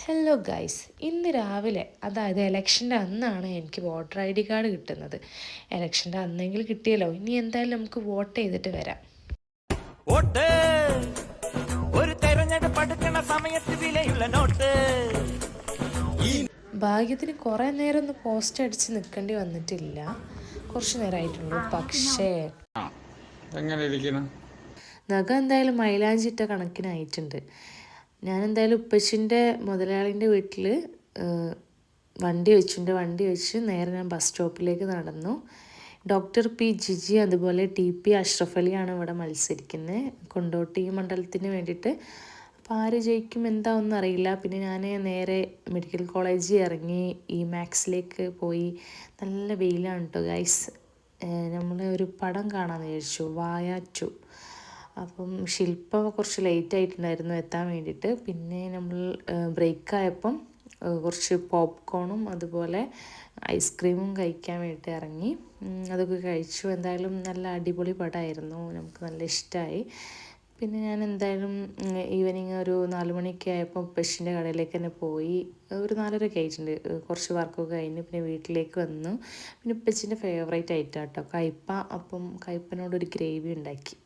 Hello guys, ഇന്ന് രാവിലെ അതായത് ഇലക്ഷൻ്റെ അന്നാണ് എനിക്ക് വോട്ടർ ഐ ഡി കാർഡ് കിട്ടുന്നത്. ഇലക്ഷൻ്റെ അന്നെങ്കിലും കിട്ടിയല്ലോ, ഇനി എന്തായാലും നമുക്ക് വോട്ട് ചെയ്തിട്ട് വരാം. വോട്ട് ഒരു തെരഞ്ഞെടുപ്പ് അടുക്കുന്ന സമയത്ത് വിലയുള്ള നോട്ട്. ഭാഗ്യത്തിന് കുറേ നേരം ഒന്ന് പോസ്റ്റ് അടിച്ച് നിൽക്കേണ്ടി വന്നിട്ടില്ല, കുറച്ച് നേരമായിട്ടുള്ളൂ. പക്ഷേ നഖം എന്തായാലും മൈലാഞ്ചിട്ട കണക്കിനായിട്ടുണ്ട്. ഞാൻ എന്തായാലും ഉപ്പച്ചിൻ്റെ മുതലാളിൻ്റെ വീട്ടിൽ വണ്ടി വെച്ച് നേരെ ഞാൻ ബസ് സ്റ്റോപ്പിലേക്ക് നടന്നു. ഡോക്ടർ പി ജിജി അതുപോലെ TP അഷ്റഫ് അലിയാണ് ഇവിടെ മത്സരിക്കുന്നത് കൊണ്ടോട്ടി മണ്ഡലത്തിന് വേണ്ടിയിട്ട്. അപ്പോൾ ആര് ജയിക്കും എന്താ ഒന്നും അറിയില്ല. പിന്നെ ഞാൻ നേരെ മെഡിക്കൽ കോളേജിൽ ഇറങ്ങി മാക്സിലേക്ക് പോയി. നല്ല വെയിലാണ് കേട്ടോ ഗൈസ്. നമ്മൾ ഒരു പടം കാണാമെന്ന് വിചാരിച്ചു, വായ 2. അപ്പം ശില്പ കുറച്ച് ലേറ്റ് ആയിട്ടുണ്ടായിരുന്നു എത്താൻ വേണ്ടിയിട്ട്. പിന്നെ നമ്മൾ ബ്രേക്കായപ്പം കുറച്ച് പോപ്കോണും അതുപോലെ ഐസ്ക്രീമും കഴിക്കാൻ വേണ്ടിയിട്ട് ഇറങ്ങി. അതൊക്കെ കഴിച്ചു. എന്തായാലും നല്ല അടിപൊളി പടമായിരുന്നു, നമുക്ക് നല്ല ഇഷ്ടമായി. പിന്നെ ഞാൻ എന്തായാലും ഈവനിങ് ഒരു 4 മണിയൊക്കെ ആയപ്പോൾ ഉപ്പച്ചിൻ്റെ കടയിലേക്ക് തന്നെ പോയി. ഒരു 4:30 ആയിട്ടുണ്ട്. കുറച്ച് വർക്കൊക്കെ കഴിഞ്ഞ് പിന്നെ വീട്ടിലേക്ക് വന്നു. പിന്നെ ഉപ്പച്ചിൻ്റെ ഫേവറേറ്റ് ഐറ്റം കേട്ടോ കയ്പ്പ. അപ്പം കയ്പ്പനോടൊരു ഗ്രേവി ഉണ്ടാക്കി.